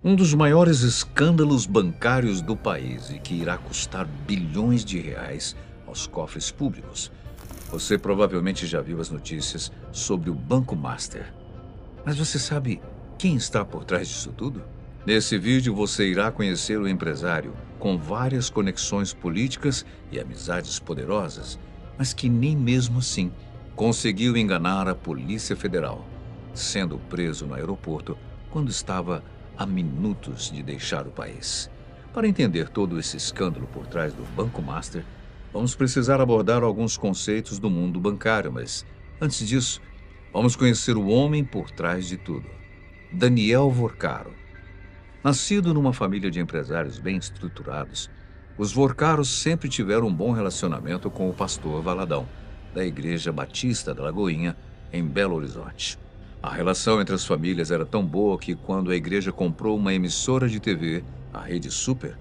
Um dos maiores escândalos bancários do país e que irá custar bilhões de reais aos cofres públicos. Você provavelmente já viu as notícias sobre o Banco Master. Mas você sabe quem está por trás disso tudo? Nesse vídeo você irá conhecer o empresário com várias conexões políticas e amizades poderosas, mas que nem mesmo assim conseguiu enganar a Polícia Federal, sendo preso no aeroporto quando estava a minutos de deixar o país. Para entender todo esse escândalo por trás do Banco Master, vamos precisar abordar alguns conceitos do mundo bancário, mas antes disso, vamos conhecer o homem por trás de tudo. Daniel Vorcaro. Nascido numa família de empresários bem estruturados, os Vorcaros sempre tiveram um bom relacionamento com o pastor Valadão, da Igreja Batista da Lagoinha, em Belo Horizonte. A relação entre as famílias era tão boa que, quando a igreja comprou uma emissora de TV, a Rede Super,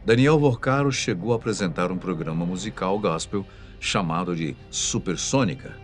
Daniel Vorcaro chegou a apresentar um programa musical gospel chamado de Supersônica.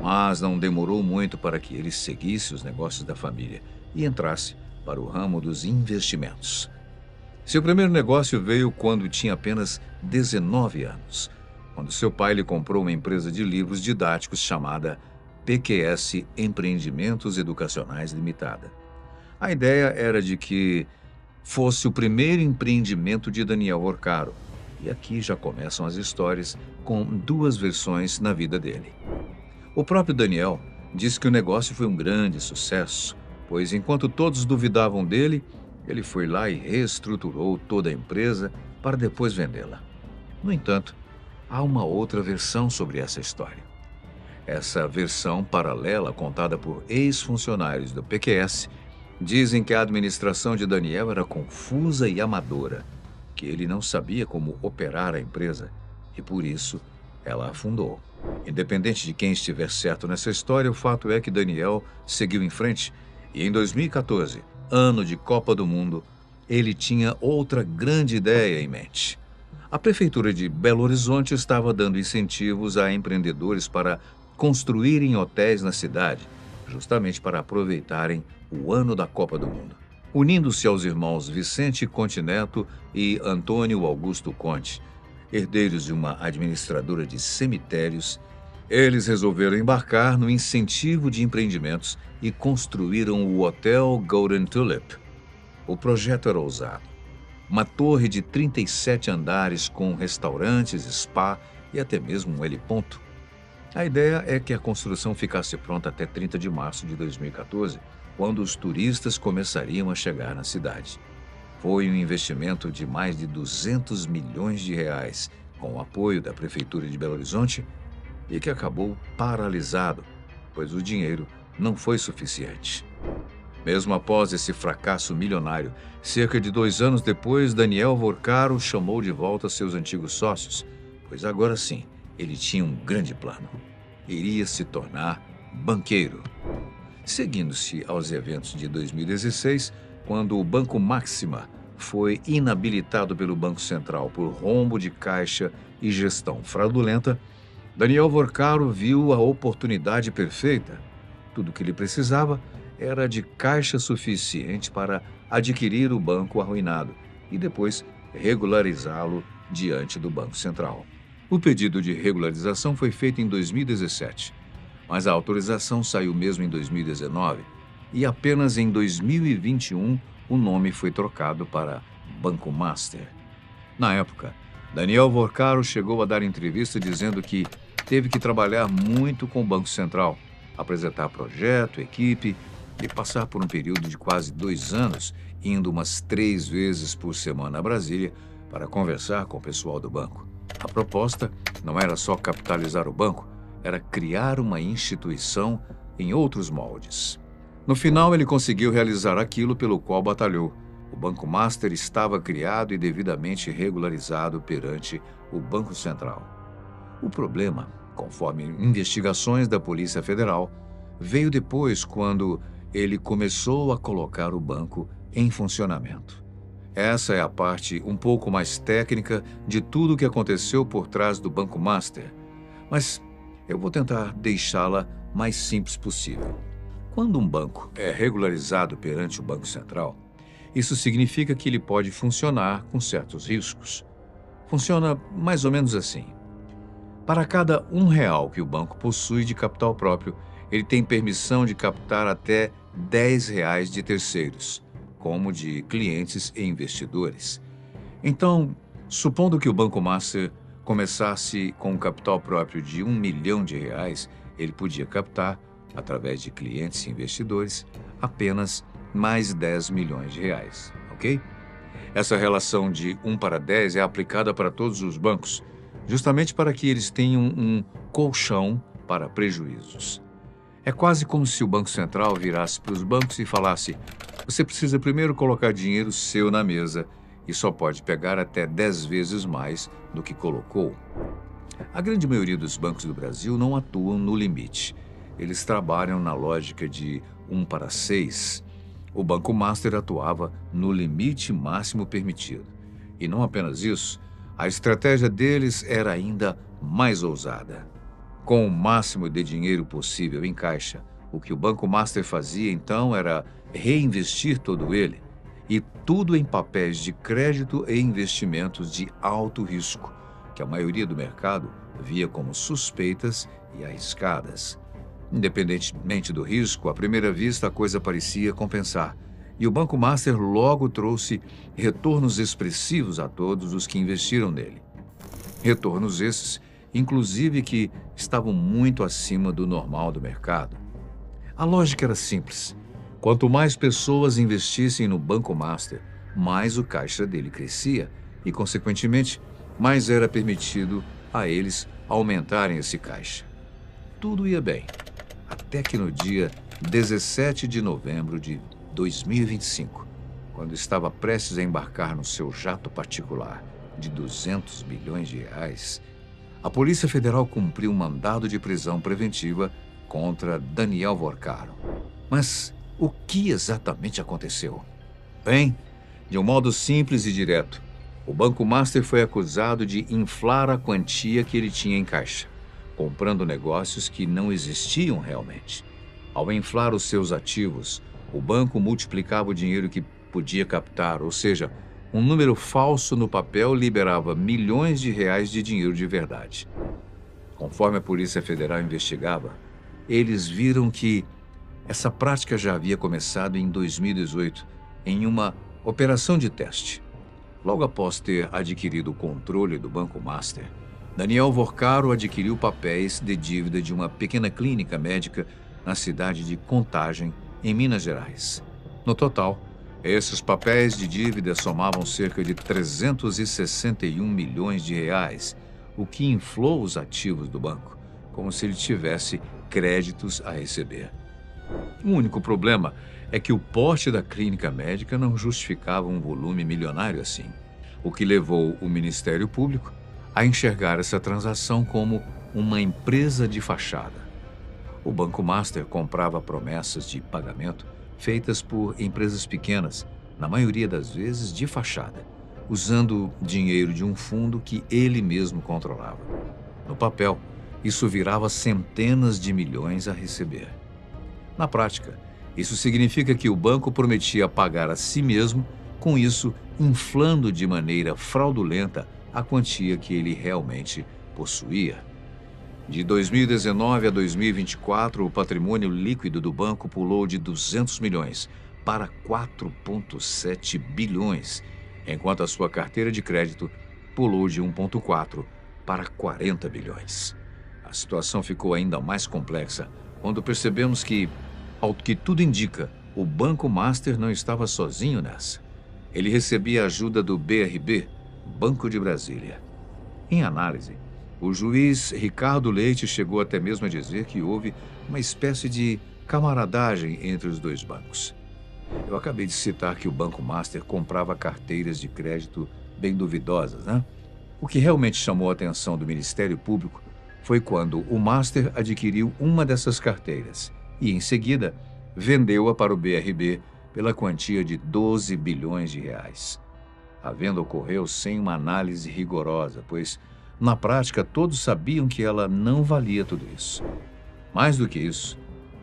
Mas não demorou muito para que ele seguisse os negócios da família e entrasse para o ramo dos investimentos. Seu primeiro negócio veio quando tinha apenas 19 anos, quando seu pai lhe comprou uma empresa de livros didáticos chamada PQS Empreendimentos Educacionais Limitada. A ideia era de que fosse o primeiro empreendimento de Daniel Vorcaro, e aqui já começam as histórias com duas versões na vida dele. O próprio Daniel disse que o negócio foi um grande sucesso, pois enquanto todos duvidavam dele, ele foi lá e reestruturou toda a empresa para depois vendê-la. No entanto, há uma outra versão sobre essa história. Essa versão paralela, contada por ex-funcionários do PQS, dizem que a administração de Daniel era confusa e amadora, que ele não sabia como operar a empresa e, por isso, ela afundou. Independente de quem estiver certo nessa história, o fato é que Daniel seguiu em frente e, em 2014, ano de Copa do Mundo, ele tinha outra grande ideia em mente. A Prefeitura de Belo Horizonte estava dando incentivos a empreendedores para construírem hotéis na cidade, justamente para aproveitarem o ano da Copa do Mundo. Unindo-se aos irmãos Vicente Conte Neto e Antônio Augusto Conte, herdeiros de uma administradora de cemitérios, eles resolveram embarcar no incentivo de empreendimentos e construíram o Hotel Golden Tulip. O projeto era ousado. Uma torre de 37 andares com restaurantes, spa e até mesmo um heliponto. A ideia é que a construção ficasse pronta até 30 de março de 2014, quando os turistas começariam a chegar na cidade. Foi um investimento de mais de 200 milhões de reais, com o apoio da Prefeitura de Belo Horizonte, e que acabou paralisado, pois o dinheiro não foi suficiente. Mesmo após esse fracasso milionário, cerca de 2 anos depois, Daniel Vorcaro chamou de volta seus antigos sócios, pois agora sim, ele tinha um grande plano. Iria se tornar banqueiro. Seguindo-se aos eventos de 2016, quando o Banco Máxima foi inabilitado pelo Banco Central por rombo de caixa e gestão fraudulenta, Daniel Vorcaro viu a oportunidade perfeita. Tudo o que ele precisava era de caixa suficiente para adquirir o banco arruinado e depois regularizá-lo diante do Banco Central. O pedido de regularização foi feito em 2017, mas a autorização saiu mesmo em 2019 e apenas em 2021 o nome foi trocado para Banco Master. Na época, Daniel Vorcaro chegou a dar entrevista dizendo que teve que trabalhar muito com o Banco Central, apresentar projeto, equipe e passar por um período de quase 2 anos, indo umas 3 vezes por semana a Brasília para conversar com o pessoal do banco. A proposta não era só capitalizar o banco, era criar uma instituição em outros moldes. No final, ele conseguiu realizar aquilo pelo qual batalhou. O Banco Master estava criado e devidamente regularizado perante o Banco Central. O problema, conforme investigações da Polícia Federal, veio depois quando ele começou a colocar o banco em funcionamento. Essa é a parte um pouco mais técnica de tudo o que aconteceu por trás do Banco Master, mas eu vou tentar deixá-la mais simples possível. Quando um banco é regularizado perante o Banco Central, Isso significa que ele pode funcionar com certos riscos. Funciona mais ou menos assim. Para cada R$ 1 que o banco possui de capital próprio, ele tem permissão de captar até R$ 10 de terceiros, como de clientes e investidores. Então, supondo que o Banco Master começasse com um capital próprio de R$ 1 milhão, ele podia captar, através de clientes e investidores, apenas mais R$ 10 milhões, ok? Essa relação de 1 para 10 é aplicada para todos os bancos, justamente para que eles tenham um colchão para prejuízos. É quase como se o Banco Central virasse para os bancos e falasse: você precisa primeiro colocar dinheiro seu na mesa e só pode pegar até 10 vezes mais do que colocou. A grande maioria dos bancos do Brasil não atuam no limite. Eles trabalham na lógica de 1 para 6. O Banco Master atuava no limite máximo permitido. E não apenas isso, a estratégia deles era ainda mais ousada. Com o máximo de dinheiro possível em caixa, o que o Banco Master fazia então era reinvestir todo ele, e tudo em papéis de crédito e investimentos de alto risco, que a maioria do mercado via como suspeitas e arriscadas. Independentemente do risco, à primeira vista a coisa parecia compensar, e o Banco Master logo trouxe retornos expressivos a todos os que investiram nele. Retornos esses, inclusive, que estavam muito acima do normal do mercado. A lógica era simples. Quanto mais pessoas investissem no Banco Master, mais o caixa dele crescia e, consequentemente, mais era permitido a eles aumentarem esse caixa. Tudo ia bem, até que no dia 17 de novembro de 2025, quando estava prestes a embarcar no seu jato particular de R$ 200 milhões, a Polícia Federal cumpriu um mandado de prisão preventiva contra Daniel Vorcaro. Mas o que exatamente aconteceu? Bem, de um modo simples e direto, o Banco Master foi acusado de inflar a quantia que ele tinha em caixa, comprando negócios que não existiam realmente. Ao inflar os seus ativos, o banco multiplicava o dinheiro que podia captar, ou seja, um número falso no papel liberava milhões de reais de dinheiro de verdade. Conforme a Polícia Federal investigava, eles viram que essa prática já havia começado em 2018, em uma operação de teste. Logo após ter adquirido o controle do Banco Master, Daniel Vorcaro adquiriu papéis de dívida de uma pequena clínica médica na cidade de Contagem, em Minas Gerais. No total, esses papéis de dívida somavam cerca de 361 milhões de reais, o que inflou os ativos do banco, como se ele tivesse créditos a receber. O único problema é que o porte da clínica médica não justificava um volume milionário assim, o que levou o Ministério Público a enxergar essa transação como uma empresa de fachada. O Banco Master comprava promessas de pagamento feitas por empresas pequenas, na maioria das vezes de fachada, usando dinheiro de um fundo que ele mesmo controlava. No papel, isso virava centenas de milhões a receber. Na prática, isso significa que o banco prometia pagar a si mesmo, com isso inflando de maneira fraudulenta a quantia que ele realmente possuía. De 2019 a 2024, o patrimônio líquido do banco pulou de 200 milhões para 4,7 bilhões, enquanto a sua carteira de crédito pulou de 1,4 para 40 bilhões. A situação ficou ainda mais complexa quando percebemos que, ao que tudo indica, o Banco Master não estava sozinho nessa. Ele recebia ajuda do BRB, Banco de Brasília. Em análise, o juiz Ricardo Leite chegou até mesmo a dizer que houve uma espécie de camaradagem entre os dois bancos. Eu acabei de citar que o Banco Master comprava carteiras de crédito bem duvidosas, né? O que realmente chamou a atenção do Ministério Público foi quando o Master adquiriu uma dessas carteiras e, em seguida, vendeu-a para o BRB pela quantia de 12 bilhões de reais. A venda ocorreu sem uma análise rigorosa, pois, na prática, todos sabiam que ela não valia tudo isso. Mais do que isso,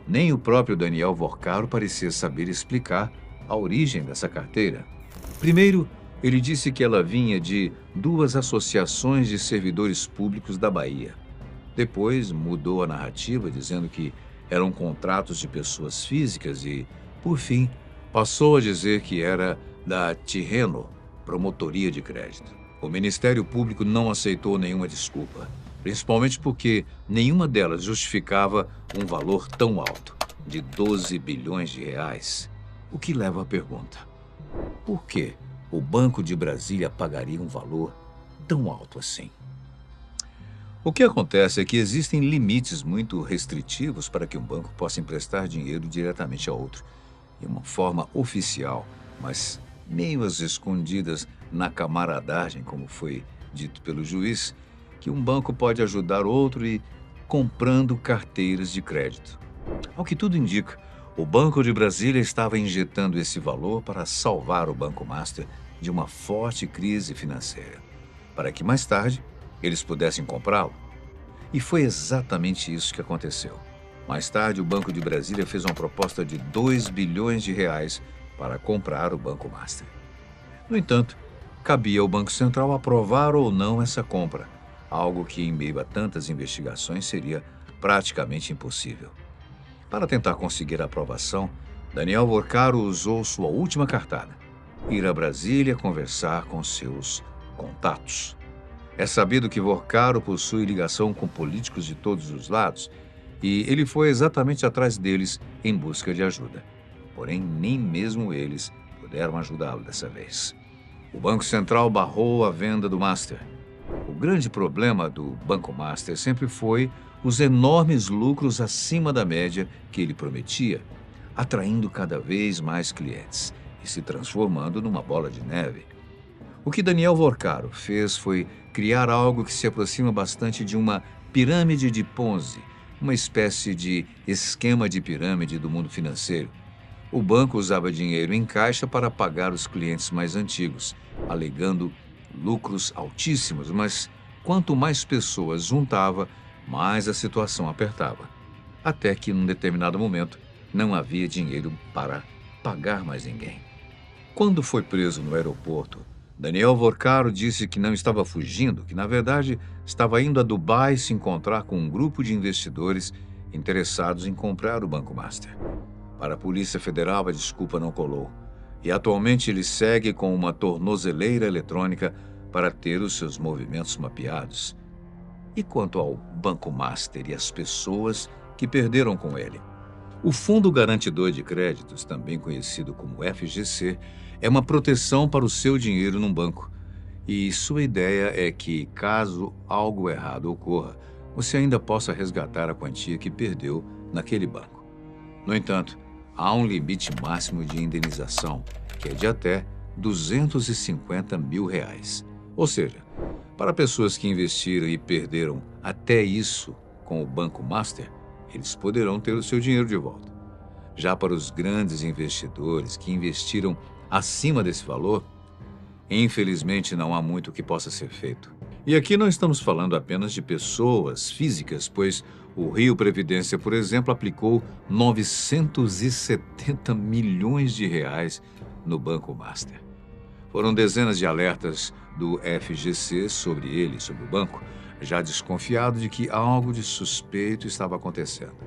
nem o próprio Daniel Vorcaro parecia saber explicar a origem dessa carteira. Primeiro, ele disse que ela vinha de duas associações de servidores públicos da Bahia. Depois, mudou a narrativa, dizendo que eram contratos de pessoas físicas e, por fim, passou a dizer que era da Tirreno, Promotoria de Crédito. O Ministério Público não aceitou nenhuma desculpa, principalmente porque nenhuma delas justificava um valor tão alto, de 12 bilhões de reais. O que leva à pergunta: por que o Banco de Brasília pagaria um valor tão alto assim? O que acontece é que existem limites muito restritivos para que um banco possa emprestar dinheiro diretamente a outro, de uma forma oficial, mas meio às escondidas na camaradagem, como foi dito pelo juiz, que um banco pode ajudar outro e comprando carteiras de crédito. Ao que tudo indica, o Banco de Brasília estava injetando esse valor para salvar o Banco Master de uma forte crise financeira, para que mais tarde eles pudessem comprá-lo. E foi exatamente isso que aconteceu. Mais tarde, o Banco de Brasília fez uma proposta de 2 bilhões de reais para comprar o Banco Master. No entanto, cabia ao Banco Central aprovar ou não essa compra, algo que, em meio a tantas investigações, seria praticamente impossível. Para tentar conseguir a aprovação, Daniel Vorcaro usou sua última cartada: ir a Brasília conversar com seus contatos. É sabido que Vorcaro possui ligação com políticos de todos os lados e ele foi exatamente atrás deles em busca de ajuda. Porém, nem mesmo eles puderam ajudá-lo dessa vez. O Banco Central barrou a venda do Master. O grande problema do Banco Master sempre foi os enormes lucros acima da média que ele prometia, atraindo cada vez mais clientes e se transformando numa bola de neve. O que Daniel Vorcaro fez foi criar algo que se aproxima bastante de uma pirâmide de Ponzi, uma espécie de esquema de pirâmide do mundo financeiro. O banco usava dinheiro em caixa para pagar os clientes mais antigos, alegando lucros altíssimos, mas quanto mais pessoas juntava, mais a situação apertava. Até que, num determinado momento, não havia dinheiro para pagar mais ninguém. Quando foi preso no aeroporto, Daniel Vorcaro disse que não estava fugindo, que na verdade estava indo a Dubai se encontrar com um grupo de investidores interessados em comprar o Banco Master. Para a Polícia Federal, a desculpa não colou. E atualmente ele segue com uma tornozeleira eletrônica para ter os seus movimentos mapeados. E quanto ao Banco Master e as pessoas que perderam com ele? O Fundo Garantidor de Créditos, também conhecido como FGC, é uma proteção para o seu dinheiro num banco. E sua ideia é que, caso algo errado ocorra, você ainda possa resgatar a quantia que perdeu naquele banco. No entanto, há um limite máximo de indenização, que é de até R$ 250 mil. Ou seja, para pessoas que investiram e perderam até isso com o Banco Master, eles poderão ter o seu dinheiro de volta. Já para os grandes investidores que investiram acima desse valor, infelizmente não há muito que possa ser feito. E aqui não estamos falando apenas de pessoas físicas, pois o Rio Previdência, por exemplo, aplicou 970 milhões de reais no Banco Master. Foram dezenas de alertas do FGC sobre ele, sobre o banco, já desconfiado de que algo de suspeito estava acontecendo.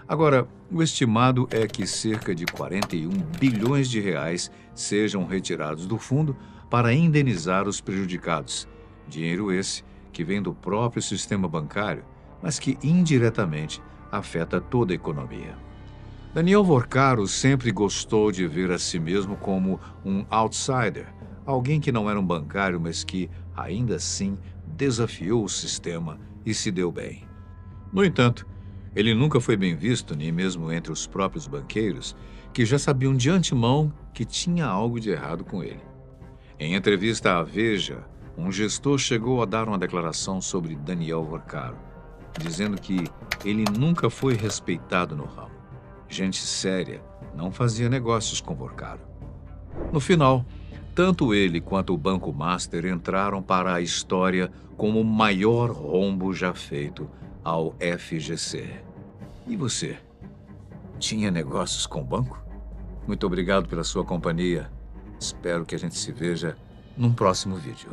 Agora, o estimado é que cerca de 41 bilhões de reais sejam retirados do fundo para indenizar os prejudicados. Dinheiro esse que vem do próprio sistema bancário, mas que indiretamente afeta toda a economia. Daniel Vorcaro sempre gostou de ver a si mesmo como um outsider, alguém que não era um bancário, mas que, ainda assim, desafiou o sistema e se deu bem. No entanto, ele nunca foi bem visto, nem mesmo entre os próprios banqueiros, que já sabiam de antemão que tinha algo de errado com ele. Em entrevista à Veja, um gestor chegou a dar uma declaração sobre Daniel Vorcaro, dizendo que ele nunca foi respeitado no ramo. Gente séria não fazia negócios com Vorcaro. No final, tanto ele quanto o Banco Master entraram para a história como o maior rombo já feito ao FGC. E você? Tinha negócios com o banco? Muito obrigado pela sua companhia. Espero que a gente se veja num próximo vídeo.